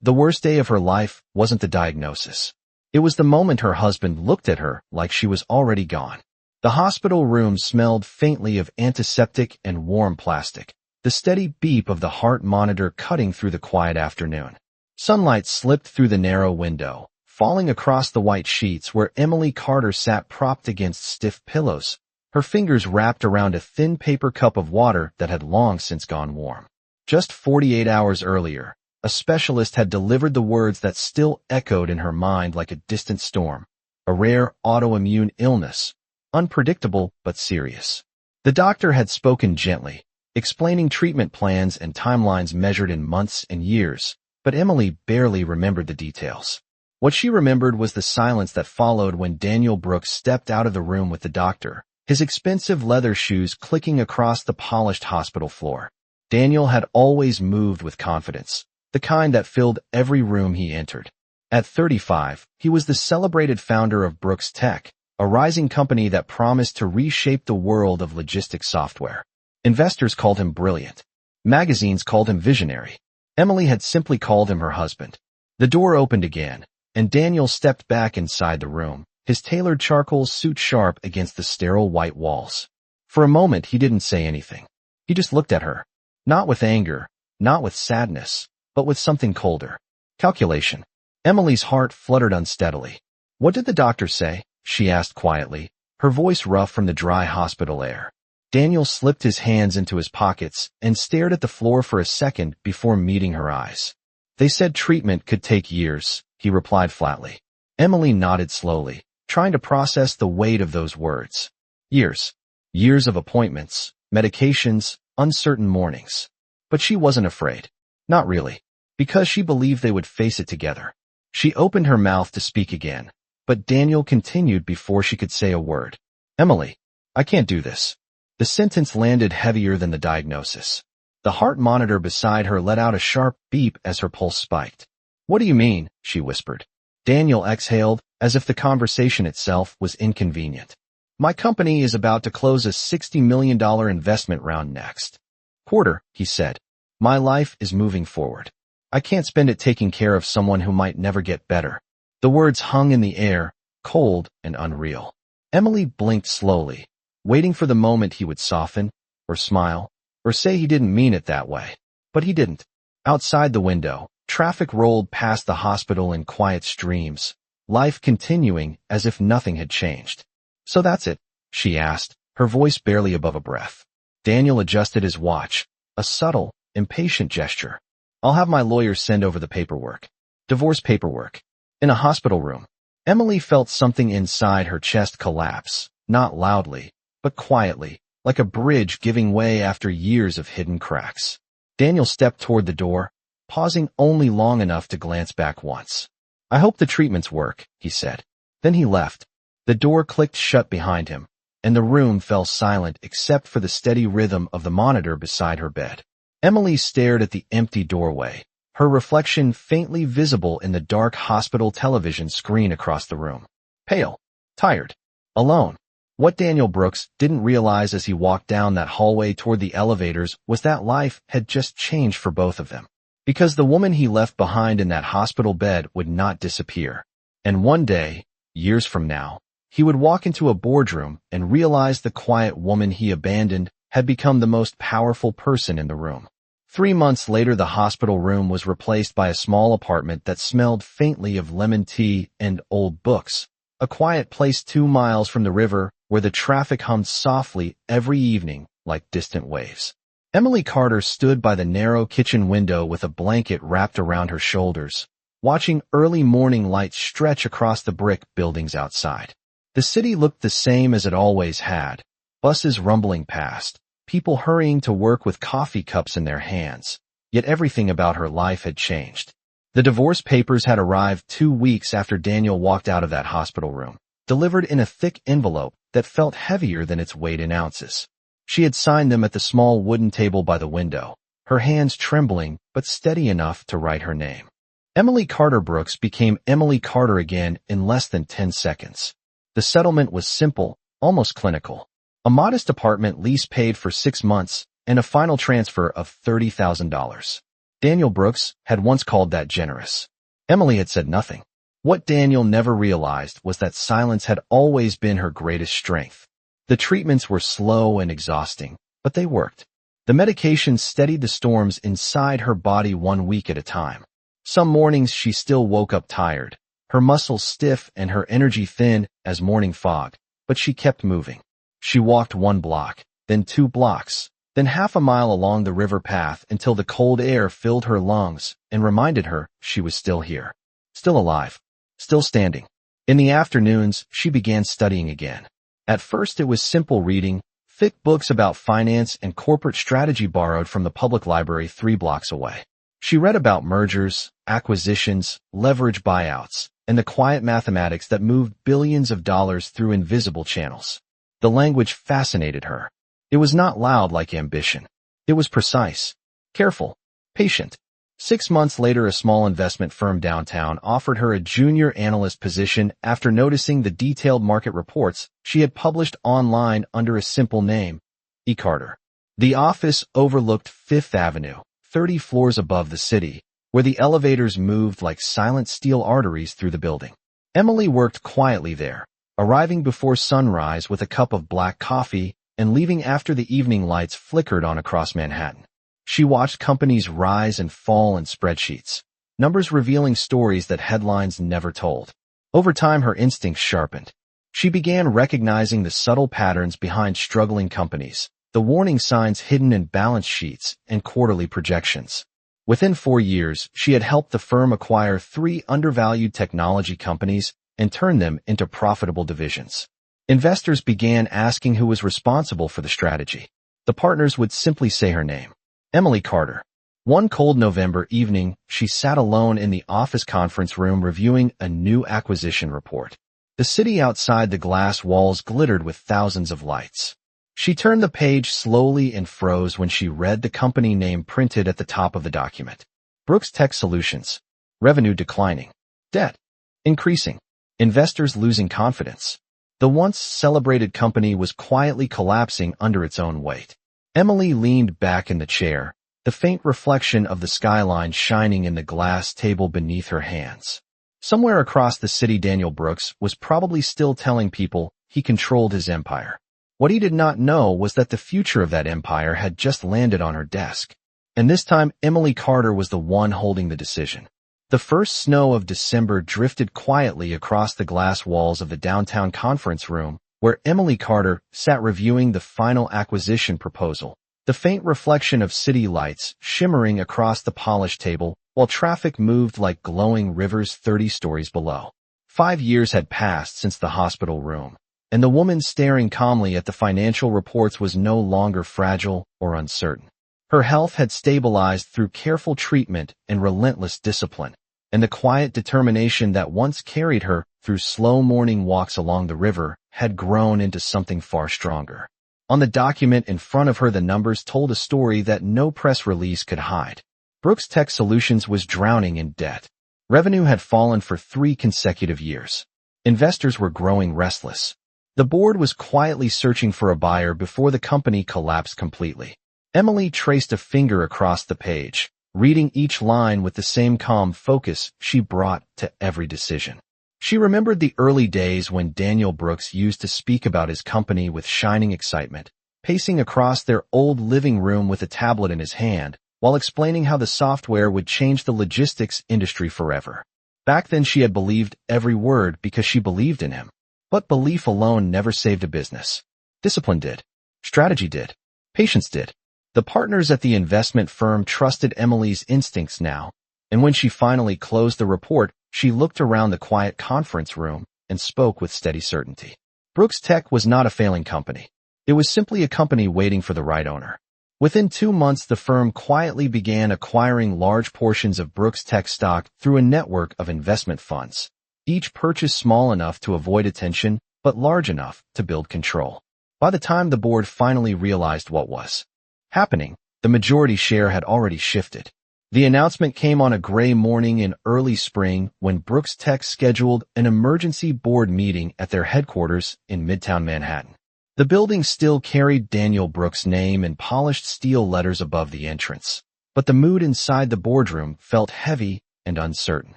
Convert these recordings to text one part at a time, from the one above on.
The worst day of her life wasn't the diagnosis. It was the moment her husband looked at her like she was already gone. The hospital room smelled faintly of antiseptic and warm plastic, the steady beep of the heart monitor cutting through the quiet afternoon. Sunlight slipped through the narrow window, falling across the white sheets where Emily Carter sat propped against stiff pillows, her fingers wrapped around a thin paper cup of water that had long since gone warm. Just 48 hours earlier, a specialist had delivered the words that still echoed in her mind like a distant storm. A rare autoimmune illness, unpredictable but serious. The doctor had spoken gently, explaining treatment plans and timelines measured in months and years, but Emily barely remembered the details. What she remembered was the silence that followed when Daniel Brooks stepped out of the room with the doctor, his expensive leather shoes clicking across the polished hospital floor. Daniel had always moved with confidence, the kind that filled every room he entered. At 35, he was the celebrated founder of Brooks Tech, a rising company that promised to reshape the world of logistics software. Investors called him brilliant. Magazines called him visionary. Emily had simply called him her husband. The door opened again, and Daniel stepped back inside the room, his tailored charcoal suit sharp against the sterile white walls. For a moment, he didn't say anything. He just looked at her. Not with anger, not with sadness, but with something colder. Calculation. Emily's heart fluttered unsteadily. "What did the doctor say?" she asked quietly, her voice rough from the dry hospital air. Daniel slipped his hands into his pockets and stared at the floor for a second before meeting her eyes. "They said treatment could take years," he replied flatly. Emily nodded slowly, trying to process the weight of those words. Years. Years of appointments, medications, uncertain mornings. But she wasn't afraid. Not really. Because she believed they would face it together. She opened her mouth to speak again, but Daniel continued before she could say a word. "Emily, I can't do this." The sentence landed heavier than the diagnosis. The heart monitor beside her let out a sharp beep as her pulse spiked. "What do you mean?" she whispered. Daniel exhaled, as if the conversation itself was inconvenient. "My company is about to close a $60 million investment round next quarter," he said. "My life is moving forward. I can't spend it taking care of someone who might never get better." The words hung in the air, cold and unreal. Emily blinked slowly, waiting for the moment he would soften, or smile, or say he didn't mean it that way. But he didn't. Outside the window, traffic rolled past the hospital in quiet streams, life continuing as if nothing had changed. "So that's it?" she asked, her voice barely above a breath. Daniel adjusted his watch, a subtle, impatient gesture. "I'll have my lawyer send over the paperwork." Divorce paperwork. In a hospital room. Emily felt something inside her chest collapse, not loudly, but quietly, like a bridge giving way after years of hidden cracks. Daniel stepped toward the door, pausing only long enough to glance back once. "I hope the treatments work," he said. Then he left. The door clicked shut behind him, and the room fell silent except for the steady rhythm of the monitor beside her bed. Emily stared at the empty doorway, her reflection faintly visible in the dark hospital television screen across the room. Pale, tired, alone. What Daniel Brooks didn't realize as he walked down that hallway toward the elevators was that life had just changed for both of them. Because the woman he left behind in that hospital bed would not disappear. And one day, years from now, he would walk into a boardroom and realize the quiet woman he abandoned had become the most powerful person in the room. 3 months later, the hospital room was replaced by a small apartment that smelled faintly of lemon tea and old books, a quiet place 2 miles from the river where the traffic hummed softly every evening like distant waves. Emily Carter stood by the narrow kitchen window with a blanket wrapped around her shoulders, watching early morning light stretch across the brick buildings outside. The city looked the same as it always had, buses rumbling past, people hurrying to work with coffee cups in their hands, yet everything about her life had changed. The divorce papers had arrived 2 weeks after Daniel walked out of that hospital room, delivered in a thick envelope that felt heavier than its weight in ounces. She had signed them at the small wooden table by the window, her hands trembling but steady enough to write her name. Emily Carter Brooks became Emily Carter again in less than 10 seconds. The settlement was simple, almost clinical. A modest apartment lease paid for 6 months, and a final transfer of $30,000. Daniel Brooks had once called that generous. Emily had said nothing. What Daniel never realized was that silence had always been her greatest strength. The treatments were slow and exhausting, but they worked. The medication steadied the storms inside her body 1 week at a time. Some mornings she still woke up tired, her muscles stiff and her energy thin as morning fog, but she kept moving. She walked 1 block, then 2 blocks, then half a mile along the river path until the cold air filled her lungs and reminded her she was still here, still alive, still standing. In the afternoons, she began studying again. At first it was simple reading, thick books about finance and corporate strategy borrowed from the public library 3 blocks away. She read about mergers, acquisitions, leverage buyouts, and the quiet mathematics that moved billions of dollars through invisible channels. The language fascinated her. It was not loud like ambition. It was precise, careful, patient. 6 months later, a small investment firm downtown offered her a junior analyst position after noticing the detailed market reports she had published online under a simple name, E. Carter. The office overlooked Fifth Avenue, 30 floors above the city, where the elevators moved like silent steel arteries through the building. Emily worked quietly there, arriving before sunrise with a cup of black coffee and leaving after the evening lights flickered on across Manhattan. She watched companies rise and fall in spreadsheets, numbers revealing stories that headlines never told. Over time, her instincts sharpened. She began recognizing the subtle patterns behind struggling companies, the warning signs hidden in balance sheets and quarterly projections. Within 4 years, she had helped the firm acquire 3 undervalued technology companies and turn them into profitable divisions. Investors began asking who was responsible for the strategy. The partners would simply say her name. Emily Carter. One cold November evening, she sat alone in the office conference room reviewing a new acquisition report. The city outside the glass walls glittered with thousands of lights. She turned the page slowly and froze when she read the company name printed at the top of the document. Brooks Tech Solutions. Revenue declining. Debt increasing. Investors losing confidence. The once celebrated company was quietly collapsing under its own weight. Emily leaned back in the chair, the faint reflection of the skyline shining in the glass table beneath her hands. Somewhere across the city, Daniel Brooks was probably still telling people he controlled his empire. What he did not know was that the future of that empire had just landed on her desk. And this time, Emily Carter was the one holding the decision. The first snow of December drifted quietly across the glass walls of the downtown conference room, where Emily Carter sat reviewing the final acquisition proposal, the faint reflection of city lights shimmering across the polished table while traffic moved like glowing rivers 30 stories below. 5 years had passed since the hospital room, and the woman staring calmly at the financial reports was no longer fragile or uncertain. Her health had stabilized through careful treatment and relentless discipline, and the quiet determination that once carried her through slow morning walks along the river had grown into something far stronger. On the document in front of her, the numbers told a story that no press release could hide. Brooks Tech Solutions was drowning in debt. Revenue had fallen for 3 consecutive years. Investors were growing restless. The board was quietly searching for a buyer before the company collapsed completely. Emily traced a finger across the page, reading each line with the same calm focus she brought to every decision. She remembered the early days when Daniel Brooks used to speak about his company with shining excitement, pacing across their old living room with a tablet in his hand, while explaining how the software would change the logistics industry forever. Back then she had believed every word because she believed in him. But belief alone never saved a business. Discipline did. Strategy did. Patience did. The partners at the investment firm trusted Emily's instincts now, and when she finally closed the report, she looked around the quiet conference room and spoke with steady certainty. Brooks Tech was not a failing company. It was simply a company waiting for the right owner. Within 2 months, the firm quietly began acquiring large portions of Brooks Tech stock through a network of investment funds, each purchase small enough to avoid attention, but large enough to build control. By the time the board finally realized what was happening, the majority share had already shifted. The announcement came on a gray morning in early spring when Brooks Tech scheduled an emergency board meeting at their headquarters in Midtown Manhattan. The building still carried Daniel Brooks' name in polished steel letters above the entrance. but the mood inside the boardroom felt heavy and uncertain.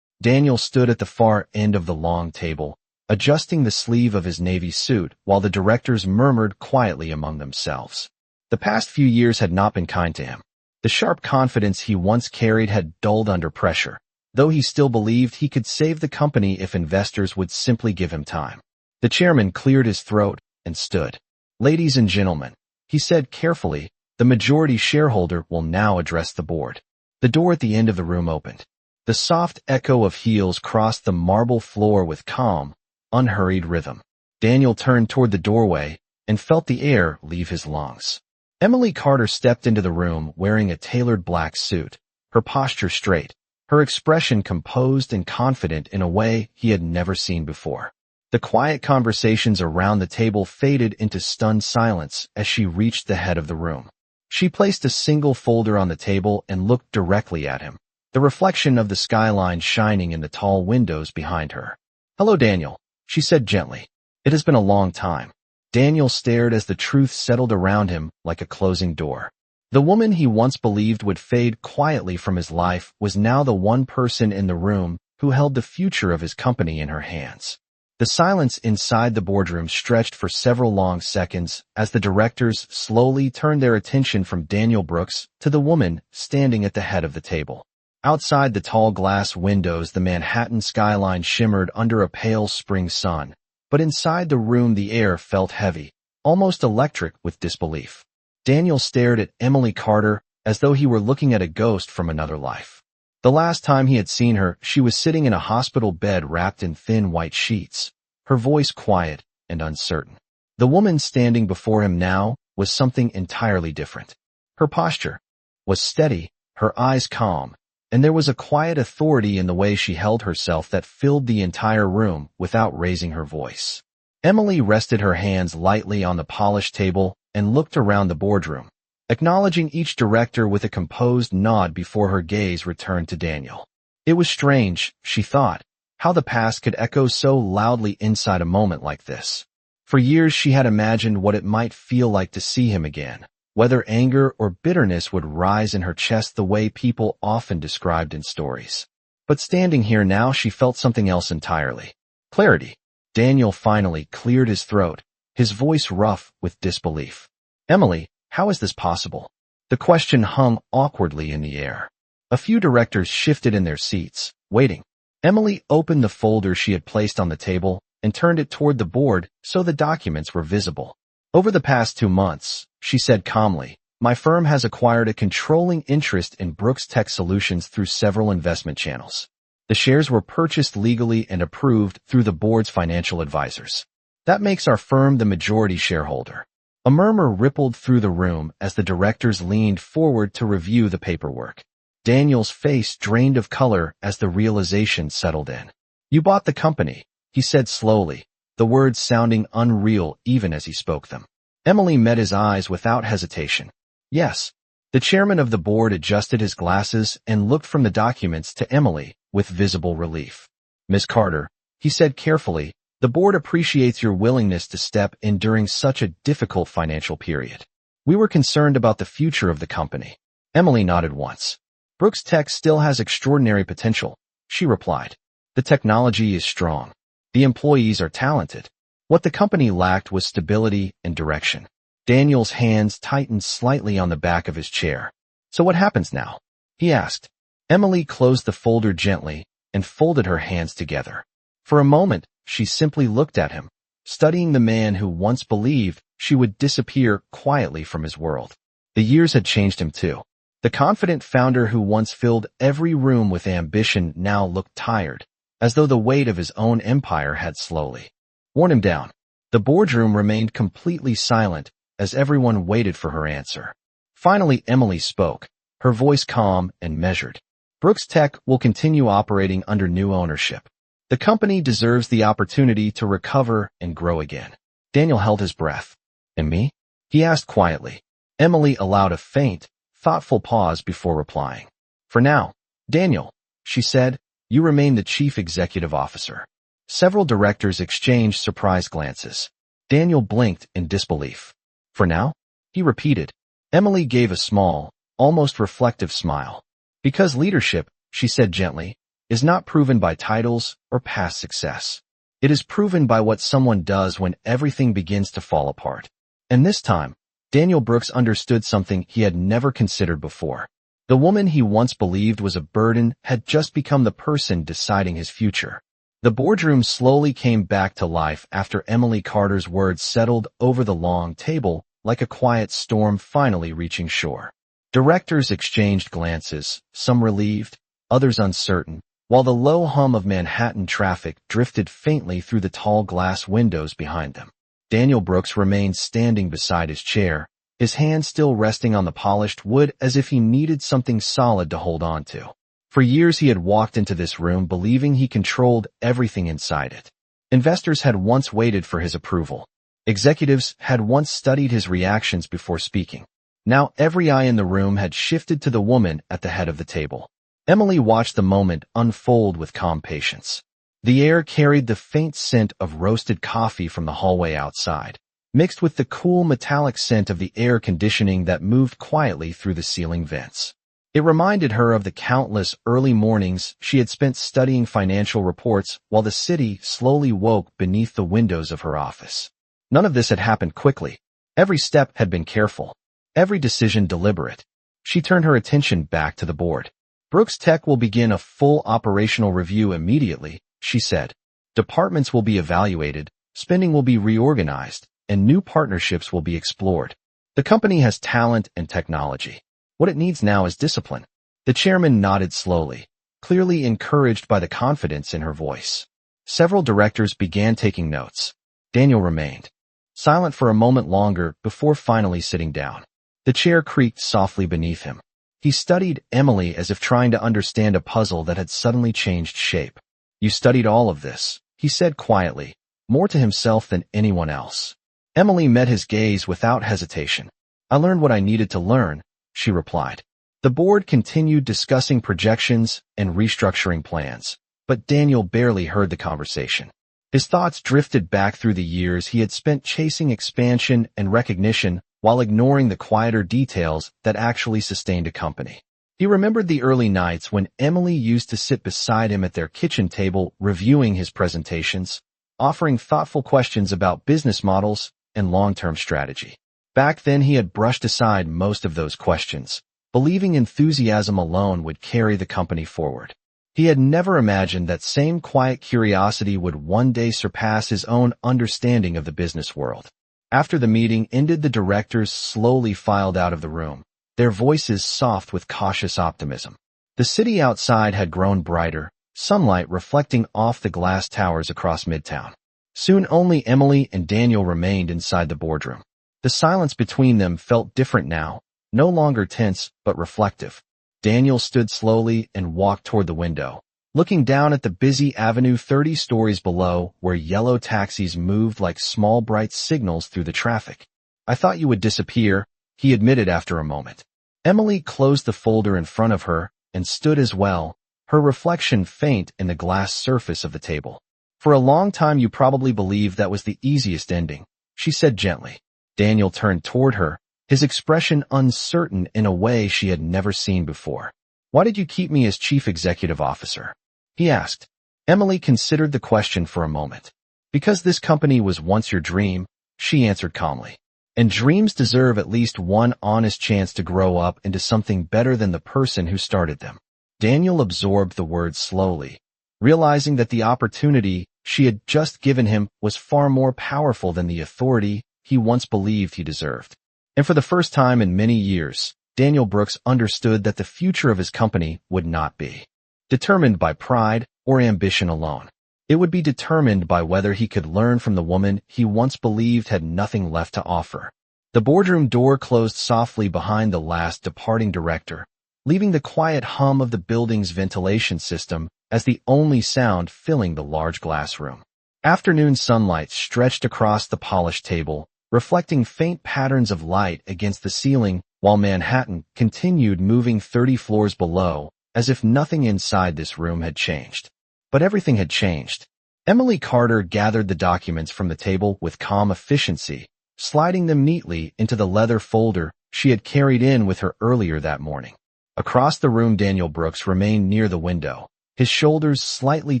Daniel stood at the far end of the long table, adjusting the sleeve of his navy suit while the directors murmured quietly among themselves. The past few years had not been kind to him. The sharp confidence he once carried had dulled under pressure, though he still believed he could save the company if investors would simply give him time. The chairman cleared his throat and stood. "Ladies and gentlemen," he said carefully, "the majority shareholder will now address the board." The door at the end of the room opened. The soft echo of heels crossed the marble floor with calm, unhurried rhythm. Daniel turned toward the doorway and felt the air leave his lungs. Emily Carter stepped into the room wearing a tailored black suit, her posture straight, her expression composed and confident in a way he had never seen before. The quiet conversations around the table faded into stunned silence as she reached the head of the room. She placed a single folder on the table and looked directly at him, the reflection of the skyline shining in the tall windows behind her. "Hello, Daniel," she said gently. "It has been a long time." Daniel stared as the truth settled around him like a closing door. The woman he once believed would fade quietly from his life was now the one person in the room who held the future of his company in her hands. The silence inside the boardroom stretched for several long seconds as the directors slowly turned their attention from Daniel Brooks to the woman standing at the head of the table. Outside the tall glass windows, the Manhattan skyline shimmered under a pale spring sun, but inside the room the air felt heavy, almost electric with disbelief. Daniel stared at Emily Carter as though he were looking at a ghost from another life. The last time he had seen her, she was sitting in a hospital bed wrapped in thin white sheets, her voice quiet and uncertain. The woman standing before him now was something entirely different. Her posture was steady, her eyes calm, and there was a quiet authority in the way she held herself that filled the entire room without raising her voice. Emily rested her hands lightly on the polished table and looked around the boardroom, acknowledging each director with a composed nod before her gaze returned to Daniel. It was strange, she thought, how the past could echo so loudly inside a moment like this. For years she had imagined what it might feel like to see him again, whether anger or bitterness would rise in her chest the way people often described in stories. But standing here now she felt something else entirely. Clarity. Daniel finally cleared his throat, his voice rough with disbelief. "Emily, how is this possible?" The question hung awkwardly in the air. A few directors shifted in their seats, waiting. Emily opened the folder she had placed on the table and turned it toward the board so the documents were visible. "Over the past 2 months," she said calmly, "my firm has acquired a controlling interest in Brooks Tech Solutions through several investment channels. The shares were purchased legally and approved through the board's financial advisors. That makes our firm the majority shareholder." A murmur rippled through the room as the directors leaned forward to review the paperwork. Daniel's face drained of color as the realization settled in. "You bought the company," he said slowly, the words sounding unreal even as he spoke them. Emily met his eyes without hesitation. "Yes." The chairman of the board adjusted his glasses and looked from the documents to Emily with visible relief. "Miss Carter," he said carefully, "the board appreciates your willingness to step in during such a difficult financial period. We were concerned about the future of the company." Emily nodded once. "Brooks Tech still has extraordinary potential," she replied. "The technology is strong. The employees are talented. What the company lacked was stability and direction." Daniel's hands tightened slightly on the back of his chair. "So what happens now?" he asked. Emily closed the folder gently and folded her hands together. For a moment, she simply looked at him, studying the man who once believed she would disappear quietly from his world. The years had changed him too. The confident founder who once filled every room with ambition now looked tired, as though the weight of his own empire had slowly worn him down. The boardroom remained completely silent as everyone waited for her answer. Finally, Emily spoke, her voice calm and measured. "Brooks Tech will continue operating under new ownership. The company deserves the opportunity to recover and grow again." Daniel held his breath. "And me?" he asked quietly. Emily allowed a faint, thoughtful pause before replying. "For now, Daniel," she said, "you remain the chief executive officer." Several directors exchanged surprised glances. Daniel blinked in disbelief. "For now?" he repeated. Emily gave a small, almost reflective smile. Because leadership, she said gently, is not proven by titles or past success. It is proven by what someone does when everything begins to fall apart. And this time, Daniel Brooks understood something he had never considered before. The woman he once believed was a burden had just become the person deciding his future. The boardroom slowly came back to life after Emily Carter's words settled over the long table like a quiet storm finally reaching shore. Directors exchanged glances, some relieved, others uncertain, while the low hum of Manhattan traffic drifted faintly through the tall glass windows behind them. Daniel Brooks remained standing beside his chair, his hand still resting on the polished wood as if he needed something solid to hold on to. For years he had walked into this room believing he controlled everything inside it. Investors had once waited for his approval. Executives had once studied his reactions before speaking. Now every eye in the room had shifted to the woman at the head of the table. Emily watched the moment unfold with calm patience. The air carried the faint scent of roasted coffee from the hallway outside, mixed with the cool metallic scent of the air conditioning that moved quietly through the ceiling vents. It reminded her of the countless early mornings she had spent studying financial reports while the city slowly woke beneath the windows of her office. None of this had happened quickly. Every step had been careful, every decision deliberate. She turned her attention back to the board. Brooks Tech will begin a full operational review immediately, she said. Departments will be evaluated, spending will be reorganized, and new partnerships will be explored. The company has talent and technology. What it needs now is discipline. The chairman nodded slowly, clearly encouraged by the confidence in her voice. Several directors began taking notes. Daniel remained silent for a moment longer before finally sitting down. The chair creaked softly beneath him. He studied Emily as if trying to understand a puzzle that had suddenly changed shape. You studied all of this, he said quietly, more to himself than anyone else. Emily met his gaze without hesitation. I learned what I needed to learn, she replied. The board continued discussing projections and restructuring plans, but Daniel barely heard the conversation. His thoughts drifted back through the years he had spent chasing expansion and recognition while ignoring the quieter details that actually sustained a company. He remembered the early nights when Emily used to sit beside him at their kitchen table reviewing his presentations, offering thoughtful questions about business models and long-term strategy. Back then he had brushed aside most of those questions, believing enthusiasm alone would carry the company forward. He had never imagined that same quiet curiosity would one day surpass his own understanding of the business world. After the meeting ended, the directors slowly filed out of the room, their voices soft with cautious optimism. The city outside had grown brighter, sunlight reflecting off the glass towers across Midtown. Soon only Emily and Daniel remained inside the boardroom. The silence between them felt different now, no longer tense but reflective. Daniel stood slowly and walked toward the window, looking down at the busy avenue 30 stories below where yellow taxis moved like small bright signals through the traffic. I thought you would disappear, he admitted after a moment. Emily closed the folder in front of her and stood as well, her reflection faint in the glass surface of the table. For a long time you probably believed that was the easiest ending, she said gently. Daniel turned toward her, his expression uncertain in a way she had never seen before. Why did you keep me as chief executive officer? He asked. Emily considered the question for a moment. Because this company was once your dream, she answered calmly. And dreams deserve at least one honest chance to grow up into something better than the person who started them. Daniel absorbed the words slowly, realizing that the opportunity she had just given him was far more powerful than the authority he once believed he deserved. And for the first time in many years, Daniel Brooks understood that the future of his company would not be determined by pride or ambition alone. It would be determined by whether he could learn from the woman he once believed had nothing left to offer. The boardroom door closed softly behind the last departing director, leaving the quiet hum of the building's ventilation system as the only sound filling the large glass room. Afternoon sunlight stretched across the polished table, reflecting faint patterns of light against the ceiling, while Manhattan continued moving 30 floors below, as if nothing inside this room had changed. But everything had changed. Emily Carter gathered the documents from the table with calm efficiency, sliding them neatly into the leather folder she had carried in with her earlier that morning. Across the room, Daniel Brooks remained near the window, his shoulders slightly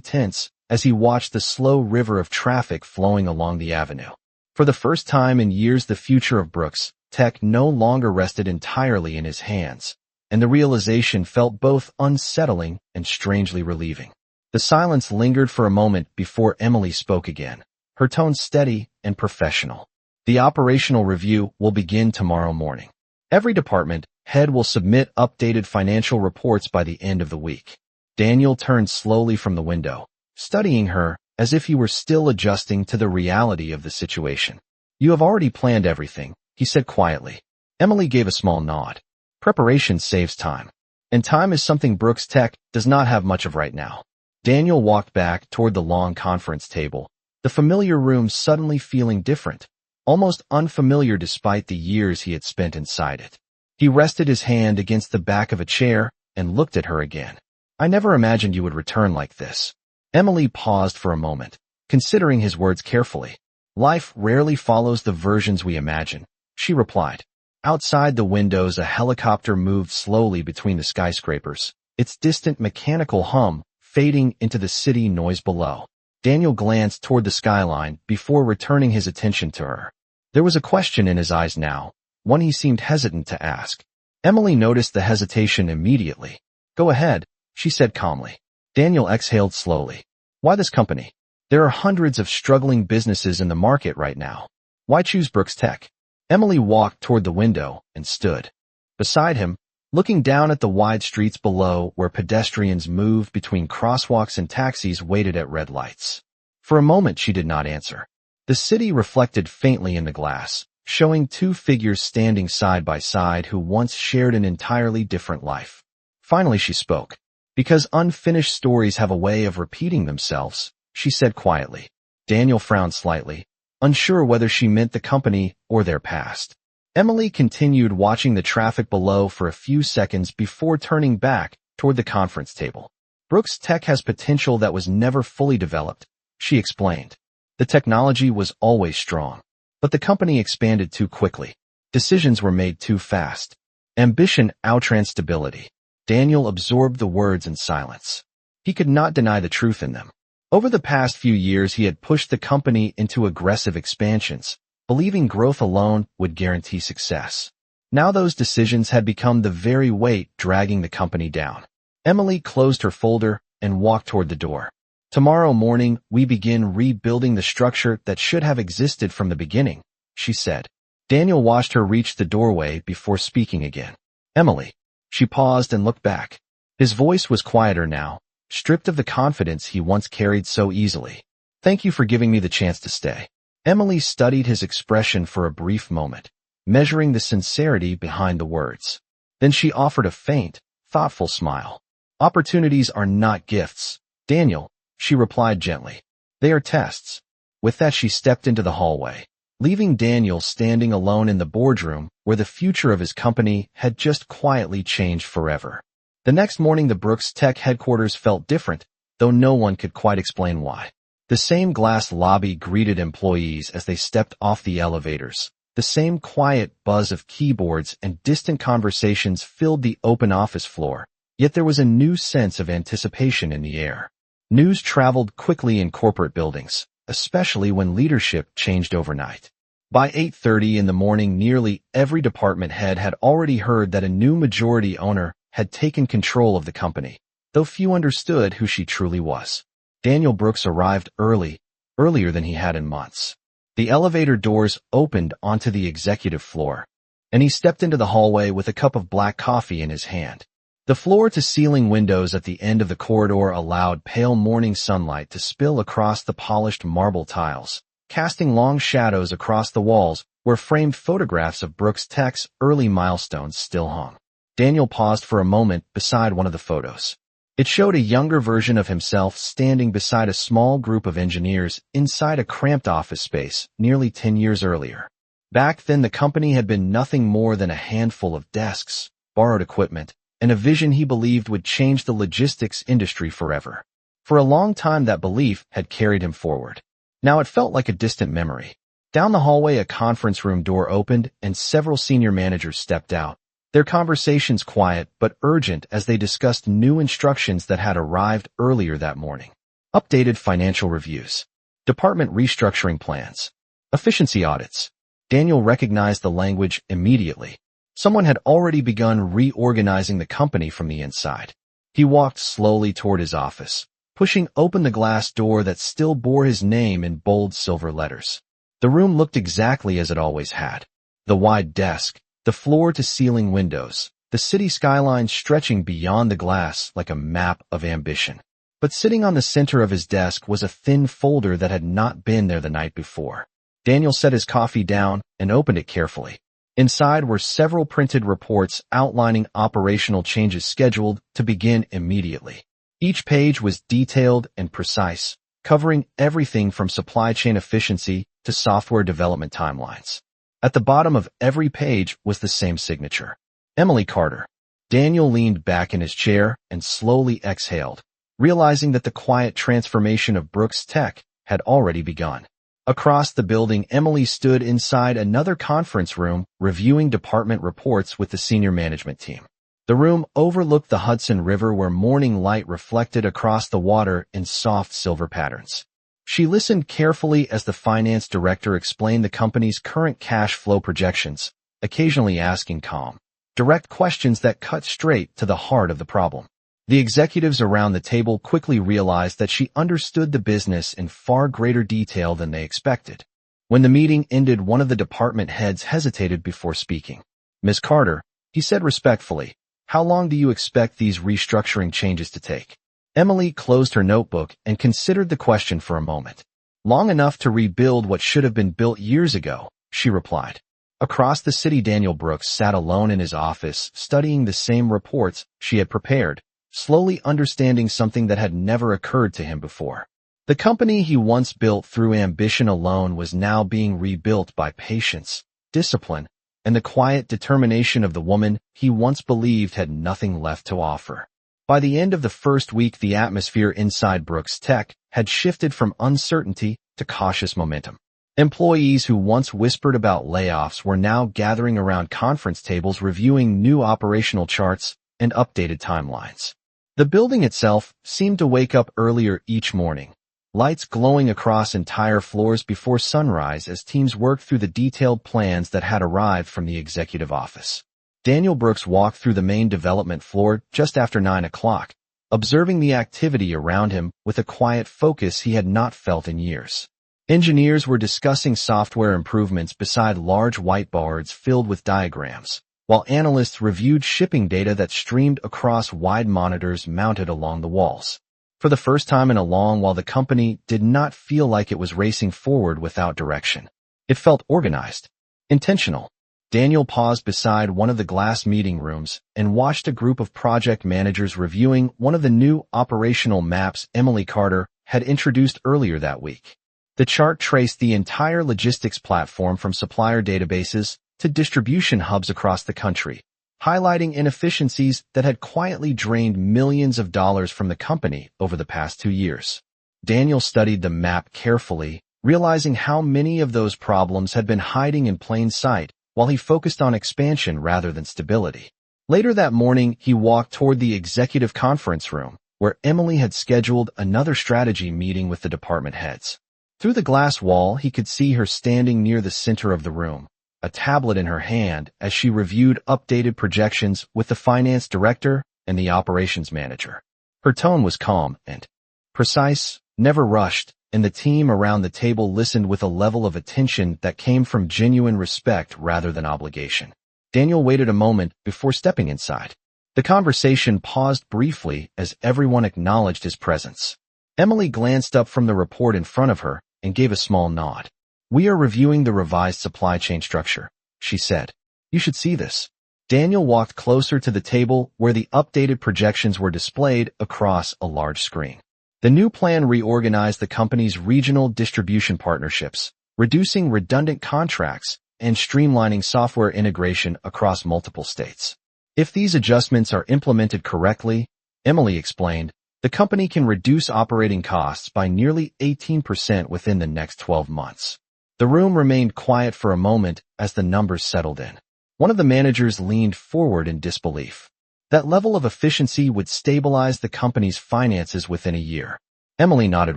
tense as he watched the slow river of traffic flowing along the avenue. For the first time in years, the future of Brooks Tech no longer rested entirely in his hands, and the realization felt both unsettling and strangely relieving. The silence lingered for a moment before Emily spoke again, her tone steady and professional. The operational review will begin tomorrow morning. Every department head will submit updated financial reports by the end of the week. Daniel turned slowly from the window, studying her as if he were still adjusting to the reality of the situation. You have already planned everything, he said quietly. Emily gave a small nod. Preparation saves time. And time is something Brooks Tech does not have much of right now. Daniel walked back toward the long conference table, the familiar room suddenly feeling different, almost unfamiliar despite the years he had spent inside it. He rested his hand against the back of a chair and looked at her again. I never imagined you would return like this. Emily paused for a moment, considering his words carefully. Life rarely follows the versions we imagine, she replied. Outside the windows, a helicopter moved slowly between the skyscrapers, its distant mechanical hum fading into the city noise below. Daniel glanced toward the skyline before returning his attention to her. There was a question in his eyes now, one he seemed hesitant to ask. Emily noticed the hesitation immediately. Go ahead, she said calmly. Daniel exhaled slowly. Why this company? There are hundreds of struggling businesses in the market right now. Why choose Brooks Tech? Emily walked toward the window and stood beside him, looking down at the wide streets below where pedestrians moved between crosswalks and taxis waited at red lights. For a moment she did not answer. The city reflected faintly in the glass, showing two figures standing side by side who once shared an entirely different life. Finally she spoke. Because unfinished stories have a way of repeating themselves, she said quietly. Daniel frowned slightly, unsure whether she meant the company or their past. Emily continued watching the traffic below for a few seconds before turning back toward the conference table. Brooks Tech has potential that was never fully developed, she explained. The technology was always strong, but the company expanded too quickly. Decisions were made too fast. Ambition outran stability. Daniel absorbed the words in silence. He could not deny the truth in them. Over the past few years, he had pushed the company into aggressive expansions, believing growth alone would guarantee success. Now those decisions had become the very weight dragging the company down. Emily closed her folder and walked toward the door. Tomorrow morning, we begin rebuilding the structure that should have existed from the beginning, she said. Daniel watched her reach the doorway before speaking again. Emily. She paused and looked back. His voice was quieter now, stripped of the confidence he once carried so easily. Thank you for giving me the chance to stay. Emily studied his expression for a brief moment, measuring the sincerity behind the words. Then she offered a faint, thoughtful smile. Opportunities are not gifts, Daniel, she replied gently. They are tests. With that she stepped into the hallway, leaving Daniel standing alone in the boardroom where the future of his company had just quietly changed forever. The next morning the Brooks Tech headquarters felt different, though no one could quite explain why. The same glass lobby greeted employees as they stepped off the elevators. The same quiet buzz of keyboards and distant conversations filled the open office floor, yet there was a new sense of anticipation in the air. News traveled quickly in corporate buildings, especially when leadership changed overnight. By 8:30 in the morning, nearly every department head had already heard that a new majority owner had taken control of the company, though few understood who she truly was. Daniel Brooks arrived earlier than he had in months. The elevator doors opened onto the executive floor, and he stepped into the hallway with a cup of black coffee in his hand. The floor-to-ceiling windows at the end of the corridor allowed pale morning sunlight to spill across the polished marble tiles, casting long shadows across the walls where framed photographs of Brooks Tech's early milestones still hung. Daniel paused for a moment beside one of the photos. It showed a younger version of himself standing beside a small group of engineers inside a cramped office space nearly 10 years earlier. Back then, the company had been nothing more than a handful of desks, borrowed equipment, and a vision he believed would change the logistics industry forever. For a long time, that belief had carried him forward. Now it felt like a distant memory. Down the hallway, a conference room door opened and several senior managers stepped out. Their conversations quiet but urgent as they discussed new instructions that had arrived earlier that morning. Updated financial reviews. Department restructuring plans. Efficiency audits. Daniel recognized the language immediately. Someone had already begun reorganizing the company from the inside. He walked slowly toward his office, pushing open the glass door that still bore his name in bold silver letters. The room looked exactly as it always had. The wide desk, the floor-to-ceiling windows, the city skyline stretching beyond the glass like a map of ambition. But sitting on the center of his desk was a thin folder that had not been there the night before. Daniel set his coffee down and opened it carefully. Inside were several printed reports outlining operational changes scheduled to begin immediately. Each page was detailed and precise, covering everything from supply chain efficiency to software development timelines. At the bottom of every page was the same signature. Emily Carter. Daniel leaned back in his chair and slowly exhaled, realizing that the quiet transformation of Brooks Tech had already begun. Across the building, Emily stood inside another conference room, reviewing department reports with the senior management team. The room overlooked the Hudson River where morning light reflected across the water in soft silver patterns. She listened carefully as the finance director explained the company's current cash flow projections, occasionally asking calm, direct questions that cut straight to the heart of the problem. The executives around the table quickly realized that she understood the business in far greater detail than they expected. When the meeting ended, one of the department heads hesitated before speaking. "Ms. Carter," he said respectfully, "how long do you expect these restructuring changes to take?" Emily closed her notebook and considered the question for a moment. "Long enough to rebuild what should have been built years ago," she replied. Across the city, Daniel Brooks sat alone in his office, studying the same reports she had prepared, slowly understanding something that had never occurred to him before. The company he once built through ambition alone was now being rebuilt by patience, discipline, and the quiet determination of the woman he once believed had nothing left to offer. By the end of the first week, the atmosphere inside Brooks Tech had shifted from uncertainty to cautious momentum. Employees who once whispered about layoffs were now gathering around conference tables reviewing new operational charts and updated timelines. The building itself seemed to wake up earlier each morning, lights glowing across entire floors before sunrise as teams worked through the detailed plans that had arrived from the executive office. Daniel Brooks walked through the main development floor just after 9 o'clock, observing the activity around him with a quiet focus he had not felt in years. Engineers were discussing software improvements beside large whiteboards filled with diagrams, while analysts reviewed shipping data that streamed across wide monitors mounted along the walls. For the first time in a long while, the company did not feel like it was racing forward without direction. It felt organized, intentional. Daniel paused beside one of the glass meeting rooms and watched a group of project managers reviewing one of the new operational maps Emily Carter had introduced earlier that week. The chart traced the entire logistics platform from supplier databases to distribution hubs across the country, highlighting inefficiencies that had quietly drained millions of dollars from the company over the past 2 years. Daniel studied the map carefully, realizing how many of those problems had been hiding in plain sight while he focused on expansion rather than stability. Later that morning, he walked toward the executive conference room, where Emily had scheduled another strategy meeting with the department heads. Through the glass wall, he could see her standing near the center of the room, a tablet in her hand as she reviewed updated projections with the finance director and the operations manager. Her tone was calm and precise, never rushed, and the team around the table listened with a level of attention that came from genuine respect rather than obligation. Daniel waited a moment before stepping inside. The conversation paused briefly as everyone acknowledged his presence. Emily glanced up from the report in front of her and gave a small nod. "We are reviewing the revised supply chain structure," she said. "You should see this." Daniel walked closer to the table where the updated projections were displayed across a large screen. The new plan reorganized the company's regional distribution partnerships, reducing redundant contracts and streamlining software integration across multiple states. If these adjustments are implemented correctly, Emily explained, the company can reduce operating costs by nearly 18% within the next 12 months. The room remained quiet for a moment as the numbers settled in. One of the managers leaned forward in disbelief. That level of efficiency would stabilize the company's finances within a year. Emily nodded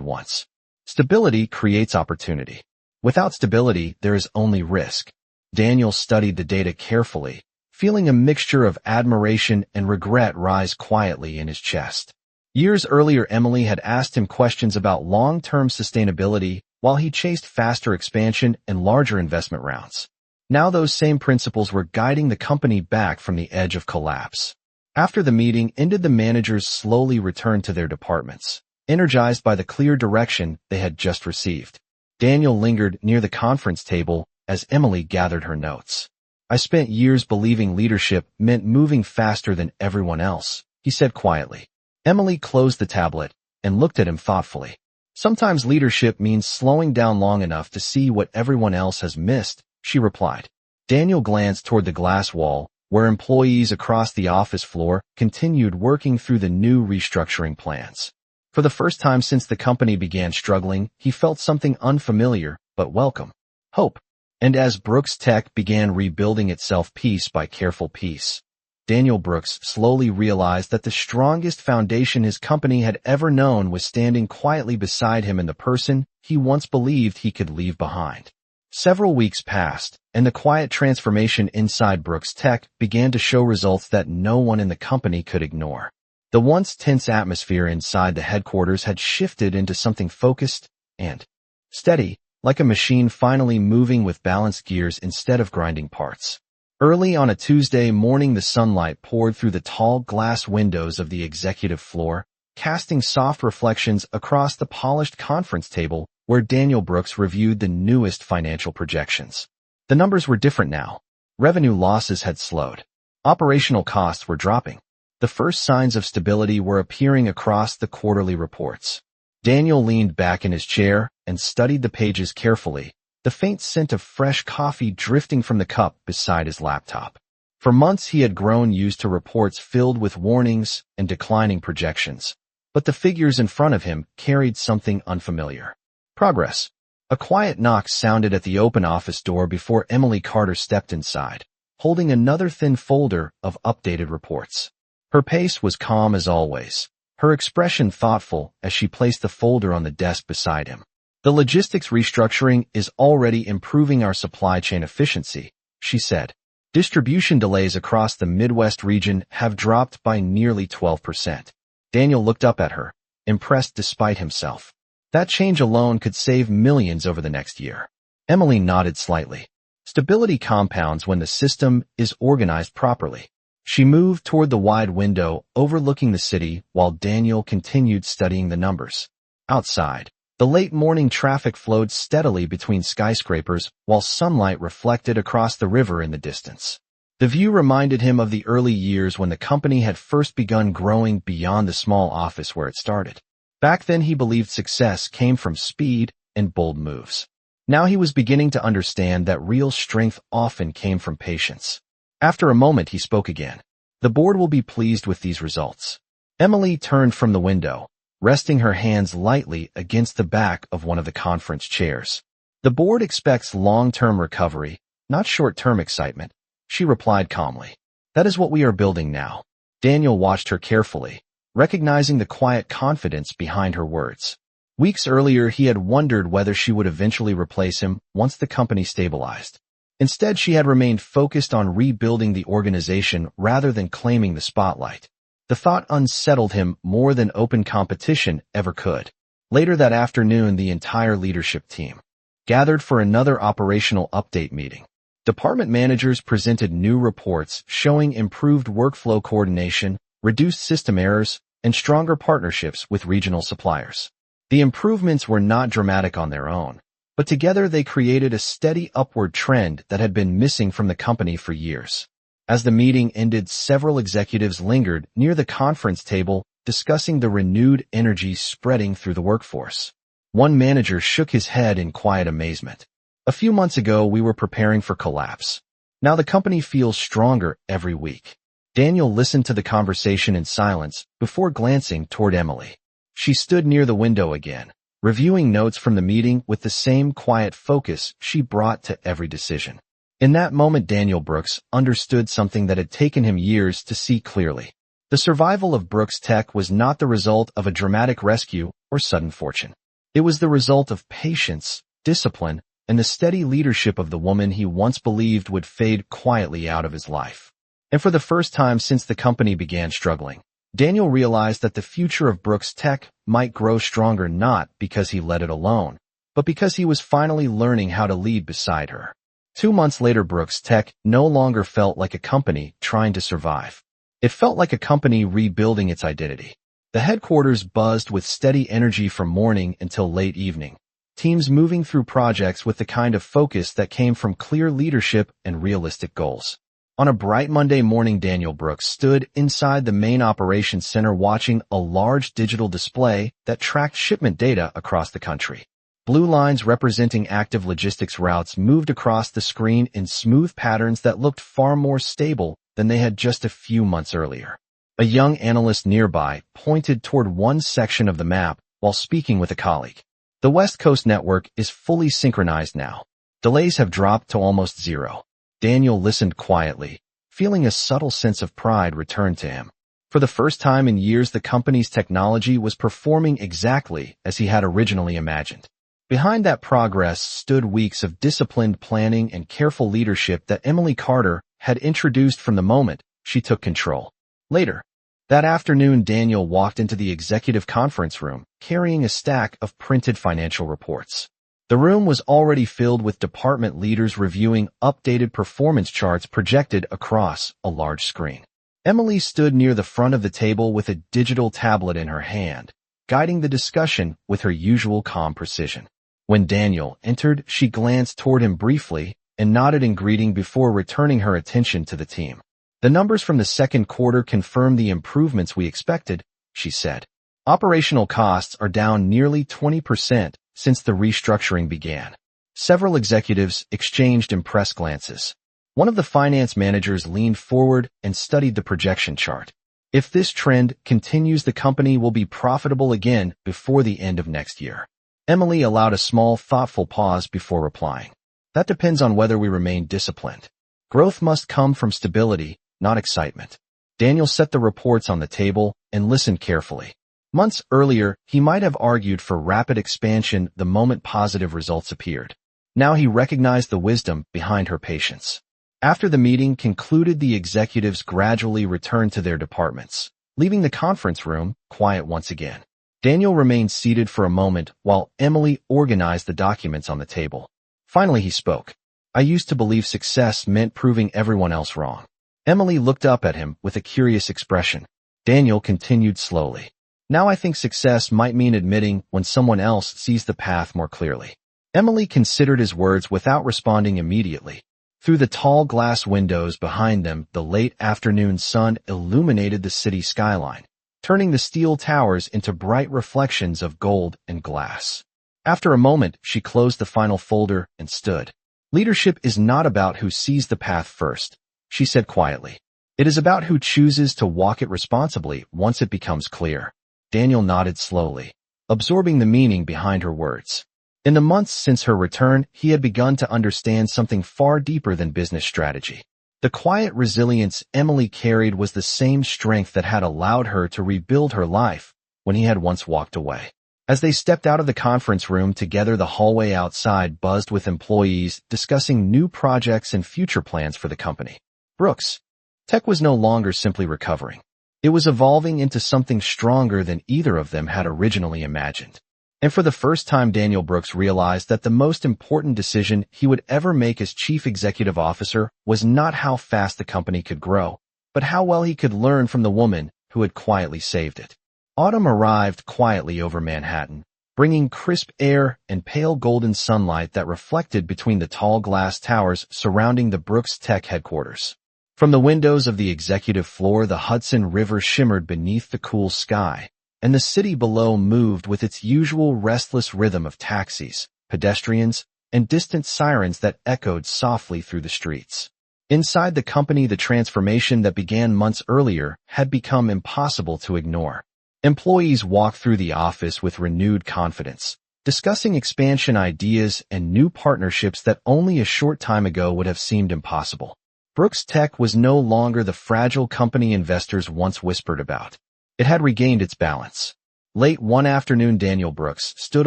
once. Stability creates opportunity. Without stability, there is only risk. Daniel studied the data carefully, feeling a mixture of admiration and regret rise quietly in his chest. Years earlier, Emily had asked him questions about long-term sustainability while he chased faster expansion and larger investment rounds. Now those same principles were guiding the company back from the edge of collapse. After the meeting ended, the managers slowly returned to their departments, energized by the clear direction they had just received. Daniel lingered near the conference table as Emily gathered her notes. "I spent years believing leadership meant moving faster than everyone else," he said quietly. Emily closed the tablet and looked at him thoughtfully. "Sometimes leadership means slowing down long enough to see what everyone else has missed," she replied. Daniel glanced toward the glass wall, where employees across the office floor continued working through the new restructuring plans. For the first time since the company began struggling, he felt something unfamiliar but welcome: hope. And as Brooks Tech began rebuilding itself piece by careful piece, Daniel Brooks slowly realized that the strongest foundation his company had ever known was standing quietly beside him in the person he once believed he could leave behind. Several weeks passed, and the quiet transformation inside Brooks Tech began to show results that no one in the company could ignore. The once tense atmosphere inside the headquarters had shifted into something focused and steady, like a machine finally moving with balanced gears instead of grinding parts. Early on a Tuesday morning, the sunlight poured through the tall glass windows of the executive floor, casting soft reflections across the polished conference table where Daniel Brooks reviewed the newest financial projections. The numbers were different now. Revenue losses had slowed. Operational costs were dropping. The first signs of stability were appearing across the quarterly reports. Daniel leaned back in his chair and studied the pages carefully, the faint scent of fresh coffee drifting from the cup beside his laptop. For months he had grown used to reports filled with warnings and declining projections, but the figures in front of him carried something unfamiliar. Progress. A quiet knock sounded at the open office door before Emily Carter stepped inside, holding another thin folder of updated reports. Her pace was calm as always, her expression thoughtful as she placed the folder on the desk beside him. "The logistics restructuring is already improving our supply chain efficiency," she said. "Distribution delays across the Midwest region have dropped by nearly 12%. Daniel looked up at her, impressed despite himself. That change alone could save millions over the next year. Emily nodded slightly. Stability compounds when the system is organized properly. She moved toward the wide window overlooking the city while Daniel continued studying the numbers. Outside, the late morning traffic flowed steadily between skyscrapers while sunlight reflected across the river in the distance. The view reminded him of the early years when the company had first begun growing beyond the small office where it started. Back then he believed success came from speed and bold moves. Now he was beginning to understand that real strength often came from patience. After a moment he spoke again. "The board will be pleased with these results." Emily turned from the window, resting her hands lightly against the back of one of the conference chairs. "The board expects long-term recovery, not short-term excitement," she replied calmly. "That is what we are building now." Daniel watched her carefully, recognizing the quiet confidence behind her words. Weeks earlier, he had wondered whether she would eventually replace him once the company stabilized. Instead, she had remained focused on rebuilding the organization rather than claiming the spotlight. The thought unsettled him more than open competition ever could. Later that afternoon, the entire leadership team gathered for another operational update meeting. Department managers presented new reports showing improved workflow coordination, reduced system errors, and stronger partnerships with regional suppliers. The improvements were not dramatic on their own, but together they created a steady upward trend that had been missing from the company for years. As the meeting ended, several executives lingered near the conference table, discussing the renewed energy spreading through the workforce. One manager shook his head in quiet amazement. "A few months ago, we were preparing for collapse. Now the company feels stronger every week." Daniel listened to the conversation in silence before glancing toward Emily. She stood near the window again, reviewing notes from the meeting with the same quiet focus she brought to every decision. In that moment, Daniel Brooks understood something that had taken him years to see clearly. The survival of Brooks Tech was not the result of a dramatic rescue or sudden fortune. It was the result of patience, discipline, and the steady leadership of the woman he once believed would fade quietly out of his life. And for the first time since the company began struggling, Daniel realized that the future of Brooks Tech might grow stronger not because he led it alone, but because he was finally learning how to lead beside her. 2 months later, Brooks Tech no longer felt like a company trying to survive. It felt like a company rebuilding its identity. The headquarters buzzed with steady energy from morning until late evening, teams moving through projects with the kind of focus that came from clear leadership and realistic goals. On a bright Monday morning, Daniel Brooks stood inside the main operations center watching a large digital display that tracked shipment data across the country. Blue lines representing active logistics routes moved across the screen in smooth patterns that looked far more stable than they had just a few months earlier. A young analyst nearby pointed toward one section of the map while speaking with a colleague. The West Coast network is fully synchronized now. Delays have dropped to almost zero. Daniel listened quietly, feeling a subtle sense of pride return to him. For the first time in years, the company's technology was performing exactly as he had originally imagined. Behind that progress stood weeks of disciplined planning and careful leadership that Emily Carter had introduced from the moment she took control. Later, that afternoon, Daniel walked into the executive conference room, carrying a stack of printed financial reports. The room was already filled with department leaders reviewing updated performance charts projected across a large screen. Emily stood near the front of the table with a digital tablet in her hand, guiding the discussion with her usual calm precision. When Daniel entered, she glanced toward him briefly and nodded in greeting before returning her attention to the team. "The numbers from the second quarter confirm the improvements we expected," she said. "Operational costs are down nearly 20% since the restructuring began." Several executives exchanged impressed glances. One of the finance managers leaned forward and studied the projection chart. "If this trend continues, the company will be profitable again before the end of next year." Emily allowed a small, thoughtful pause before replying. "That depends on whether we remain disciplined. Growth must come from stability, not excitement." Daniel set the reports on the table and listened carefully. Months earlier, he might have argued for rapid expansion the moment positive results appeared. Now he recognized the wisdom behind her patience. After the meeting concluded, the executives gradually returned to their departments, leaving the conference room quiet once again. Daniel remained seated for a moment while Emily organized the documents on the table. Finally, he spoke. "I used to believe success meant proving everyone else wrong." Emily looked up at him with a curious expression. Daniel continued slowly. "Now I think success might mean admitting when someone else sees the path more clearly." Emily considered his words without responding immediately. Through the tall glass windows behind them, the late afternoon sun illuminated the city skyline, turning the steel towers into bright reflections of gold and glass. After a moment, she closed the final folder and stood. "Leadership is not about who sees the path first," she said quietly. "It is about who chooses to walk it responsibly once it becomes clear." Daniel nodded slowly, absorbing the meaning behind her words. In the months since her return, he had begun to understand something far deeper than business strategy. The quiet resilience Emily carried was the same strength that had allowed her to rebuild her life when he had once walked away. As they stepped out of the conference room together, the hallway outside buzzed with employees discussing new projects and future plans for the company. Brooks Tech was no longer simply recovering. It was evolving into something stronger than either of them had originally imagined. And for the first time, Daniel Brooks realized that the most important decision he would ever make as chief executive officer was not how fast the company could grow, but how well he could learn from the woman who had quietly saved it. Autumn arrived quietly over Manhattan, bringing crisp air and pale golden sunlight that reflected between the tall glass towers surrounding the Brooks Tech headquarters. From the windows of the executive floor, the Hudson River shimmered beneath the cool sky, and the city below moved with its usual restless rhythm of taxis, pedestrians, and distant sirens that echoed softly through the streets. Inside the company, the transformation that began months earlier had become impossible to ignore. Employees walked through the office with renewed confidence, discussing expansion ideas and new partnerships that only a short time ago would have seemed impossible. Brooks Tech was no longer the fragile company investors once whispered about. It had regained its balance. Late one afternoon, Daniel Brooks stood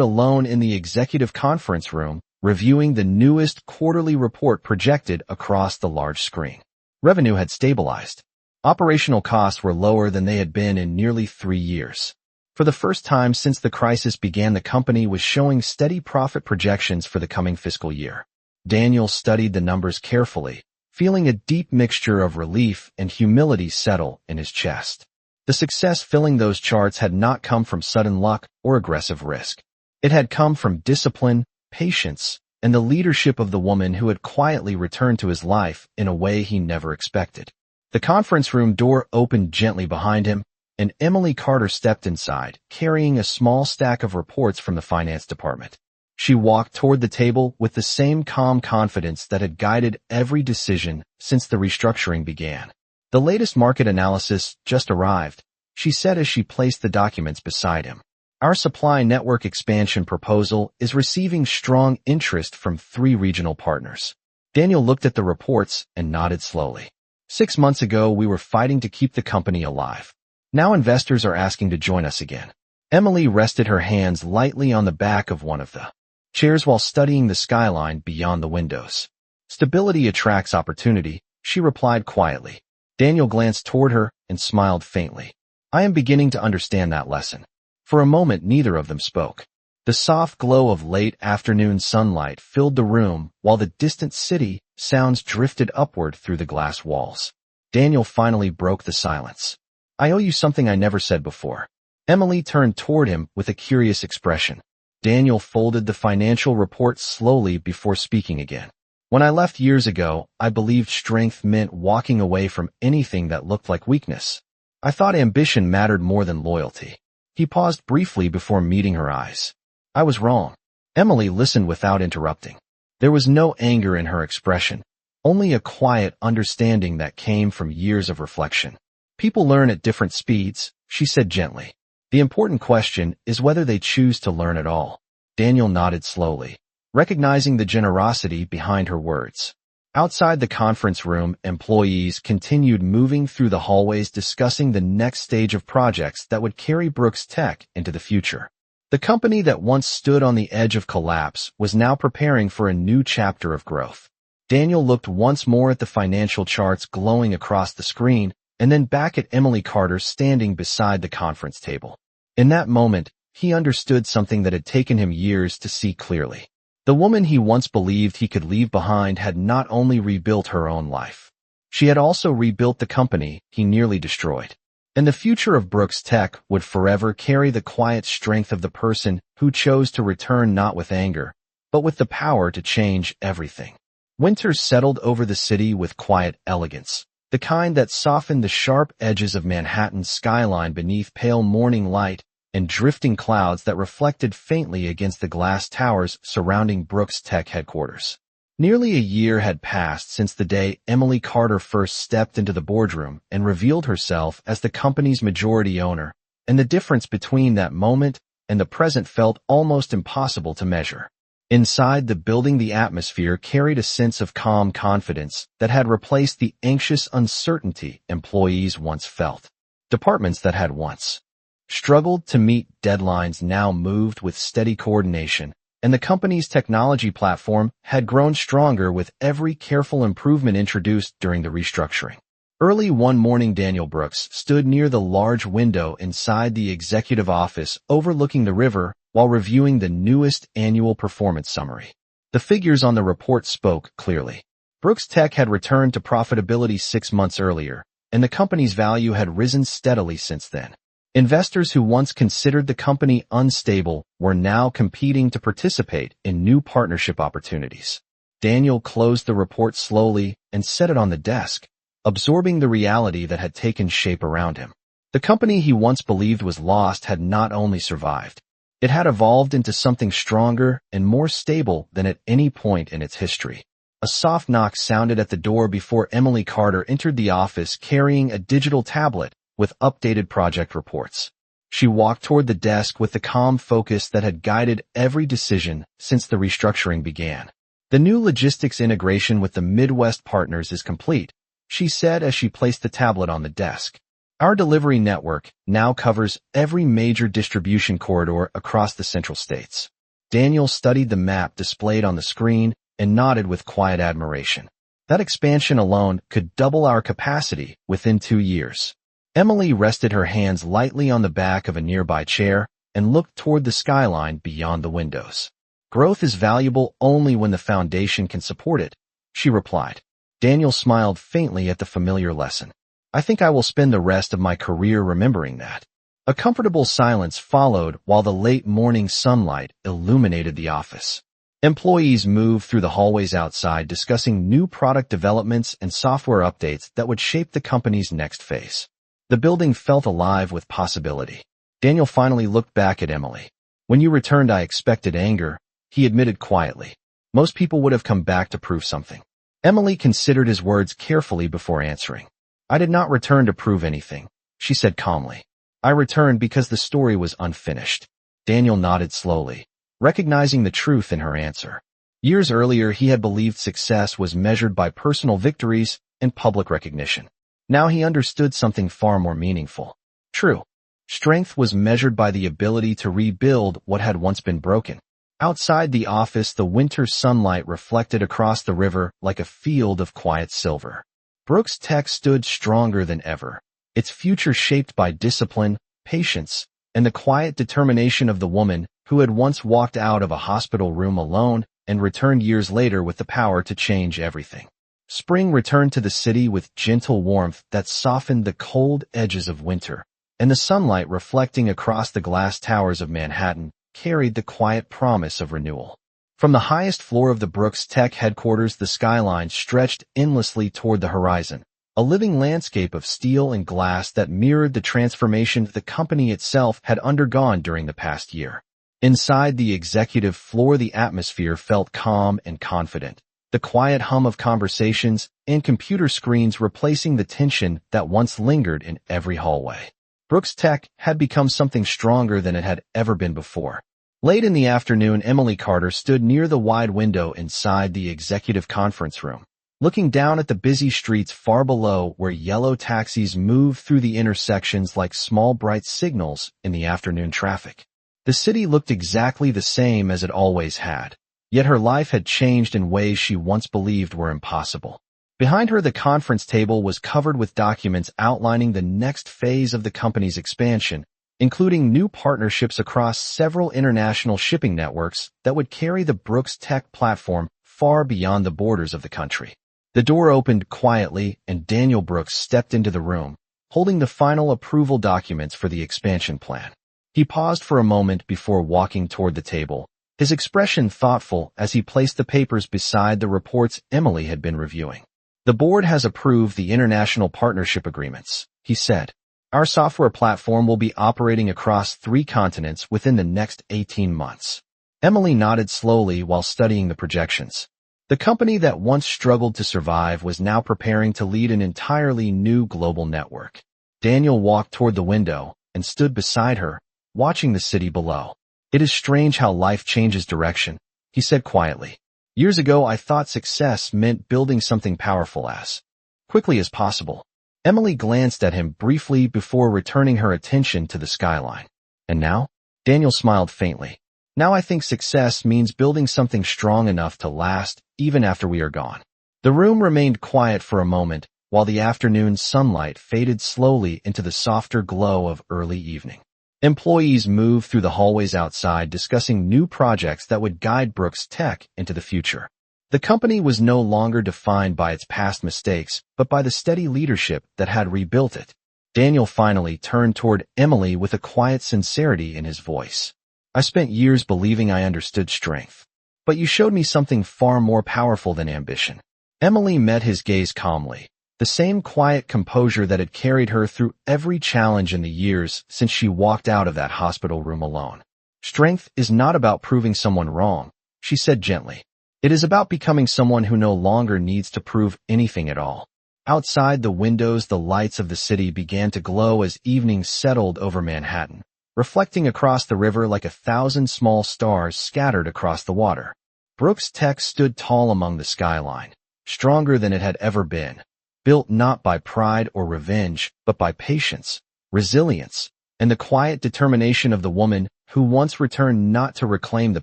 alone in the executive conference room, reviewing the newest quarterly report projected across the large screen. Revenue had stabilized. Operational costs were lower than they had been in nearly 3 years. For the first time since the crisis began, the company was showing steady profit projections for the coming fiscal year. Daniel studied the numbers carefully, feeling a deep mixture of relief and humility settle in his chest. The success filling those charts had not come from sudden luck or aggressive risk. It had come from discipline, patience, and the leadership of the woman who had quietly returned to his life in a way he never expected. The conference room door opened gently behind him, and Emily Carter stepped inside, carrying a small stack of reports from the finance department. She walked toward the table with the same calm confidence that had guided every decision since the restructuring began. The latest market analysis just arrived, she said as she placed the documents beside him. Our supply network expansion proposal is receiving strong interest from 3 regional partners. Daniel looked at the reports and nodded slowly. 6 months ago, we were fighting to keep the company alive. Now investors are asking to join us again. Emily rested her hands lightly on the back of one of the chairs while studying the skyline beyond the windows. Stability attracts opportunity, she replied quietly. Daniel glanced toward her and smiled faintly. I am beginning to understand that lesson. For a moment, neither of them spoke. The soft glow of late afternoon sunlight filled the room while the distant city sounds drifted upward through the glass walls. Daniel finally broke the silence. I owe you something I never said before. Emily turned toward him with a curious expression. Daniel folded the financial report slowly before speaking again. When I left years ago, I believed strength meant walking away from anything that looked like weakness. I thought ambition mattered more than loyalty. He paused briefly before meeting her eyes. I was wrong. Emily listened without interrupting. There was no anger in her expression, only a quiet understanding that came from years of reflection. People learn at different speeds, she said gently. The important question is whether they choose to learn at all. Daniel nodded slowly, recognizing the generosity behind her words. Outside the conference room, employees continued moving through the hallways discussing the next stage of projects that would carry Brooks Tech into the future. The company that once stood on the edge of collapse was now preparing for a new chapter of growth. Daniel looked once more at the financial charts glowing across the screen, and then back at Emily Carter standing beside the conference table. In that moment, he understood something that had taken him years to see clearly. The woman he once believed he could leave behind had not only rebuilt her own life. She had also rebuilt the company he nearly destroyed. And the future of Brooks Tech would forever carry the quiet strength of the person who chose to return not with anger, but with the power to change everything. Winter settled over the city with quiet elegance, the kind that softened the sharp edges of Manhattan's skyline beneath pale morning light and drifting clouds that reflected faintly against the glass towers surrounding Brooks Tech headquarters. Nearly a year had passed since the day Emily Carter first stepped into the boardroom and revealed herself as the company's majority owner, and the difference between that moment and the present felt almost impossible to measure. Inside the building, the atmosphere carried a sense of calm confidence that had replaced the anxious uncertainty employees once felt. Departments that had once struggled to meet deadlines now moved with steady coordination, and the company's technology platform had grown stronger with every careful improvement introduced during the restructuring. Early one morning, Daniel Brooks stood near the large window inside the executive office overlooking the river while reviewing the newest annual performance summary. The figures on the report spoke clearly. Brooks Tech had returned to profitability 6 months earlier, and the company's value had risen steadily since then. Investors who once considered the company unstable were now competing to participate in new partnership opportunities. Daniel closed the report slowly and set it on the desk, absorbing the reality that had taken shape around him. The company he once believed was lost had not only survived, it had evolved into something stronger and more stable than at any point in its history. A soft knock sounded at the door before Emily Carter entered the office carrying a digital tablet with updated project reports. She walked toward the desk with the calm focus that had guided every decision since the restructuring began. The new logistics integration with the Midwest partners is complete, she said as she placed the tablet on the desk. Our delivery network now covers every major distribution corridor across the Central States. Daniel studied the map displayed on the screen and nodded with quiet admiration. That expansion alone could double our capacity within 2 years. Emily rested her hands lightly on the back of a nearby chair and looked toward the skyline beyond the windows. Growth is valuable only when the foundation can support it, she replied. Daniel smiled faintly at the familiar lesson. I think I will spend the rest of my career remembering that. A comfortable silence followed while the late morning sunlight illuminated the office. Employees moved through the hallways outside discussing new product developments and software updates that would shape the company's next phase. The building felt alive with possibility. Daniel finally looked back at Emily. When you returned, I expected anger, he admitted quietly. Most people would have come back to prove something. Emily considered his words carefully before answering. I did not return to prove anything, she said calmly. I returned because the story was unfinished. Daniel nodded slowly, recognizing the truth in her answer. Years earlier, he had believed success was measured by personal victories and public recognition. Now he understood something far more meaningful. True. Strength was measured by the ability to rebuild what had once been broken. Outside the office, the winter sunlight reflected across the river like a field of quiet silver. Brooks Tech stood stronger than ever, its future shaped by discipline, patience, and the quiet determination of the woman who had once walked out of a hospital room alone and returned years later with the power to change everything. Spring returned to the city with gentle warmth that softened the cold edges of winter, and the sunlight reflecting across the glass towers of Manhattan carried the quiet promise of renewal. From the highest floor of the Brooks Tech headquarters, the skyline stretched endlessly toward the horizon, a living landscape of steel and glass that mirrored the transformation the company itself had undergone during the past year. Inside the executive floor, the atmosphere felt calm and confident, the quiet hum of conversations and computer screens replacing the tension that once lingered in every hallway. Brooks Tech had become something stronger than it had ever been before. Late in the afternoon, Emily Carter stood near the wide window inside the executive conference room, looking down at the busy streets far below where yellow taxis moved through the intersections like small bright signals in the afternoon traffic. The city looked exactly the same as it always had, yet her life had changed in ways she once believed were impossible. Behind her, the conference table was covered with documents outlining the next phase of the company's expansion, including new partnerships across several international shipping networks that would carry the Brooks Tech platform far beyond the borders of the country. The door opened quietly and Daniel Brooks stepped into the room, holding the final approval documents for the expansion plan. He paused for a moment before walking toward the table, his expression thoughtful as he placed the papers beside the reports Emily had been reviewing. The board has approved the international partnership agreements, he said. Our software platform will be operating across 3 continents within the next 18 months. Emily nodded slowly while studying the projections. The company that once struggled to survive was now preparing to lead an entirely new global network. Daniel walked toward the window and stood beside her, watching the city below. It is strange how life changes direction, he said quietly. Years ago, I thought success meant building something powerful as quickly as possible. Emily glanced at him briefly before returning her attention to the skyline. And now? Daniel smiled faintly. Now I think success means building something strong enough to last even after we are gone. The room remained quiet for a moment while the afternoon sunlight faded slowly into the softer glow of early evening. Employees moved through the hallways outside discussing new projects that would guide Brooks Tech into the future. The company was no longer defined by its past mistakes, but by the steady leadership that had rebuilt it. Daniel finally turned toward Emily with a quiet sincerity in his voice. I spent years believing I understood strength, but you showed me something far more powerful than ambition. Emily met his gaze calmly, the same quiet composure that had carried her through every challenge in the years since she walked out of that hospital room alone. Strength is not about proving someone wrong, she said gently. It is about becoming someone who no longer needs to prove anything at all. Outside the windows, the lights of the city began to glow as evening settled over Manhattan, reflecting across the river like 1,000 small stars scattered across the water. Brooke's Tech stood tall among the skyline, stronger than it had ever been, built not by pride or revenge, but by patience, resilience, and the quiet determination of the woman who once returned not to reclaim the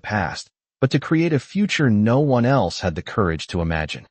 past, but to create a future no one else had the courage to imagine.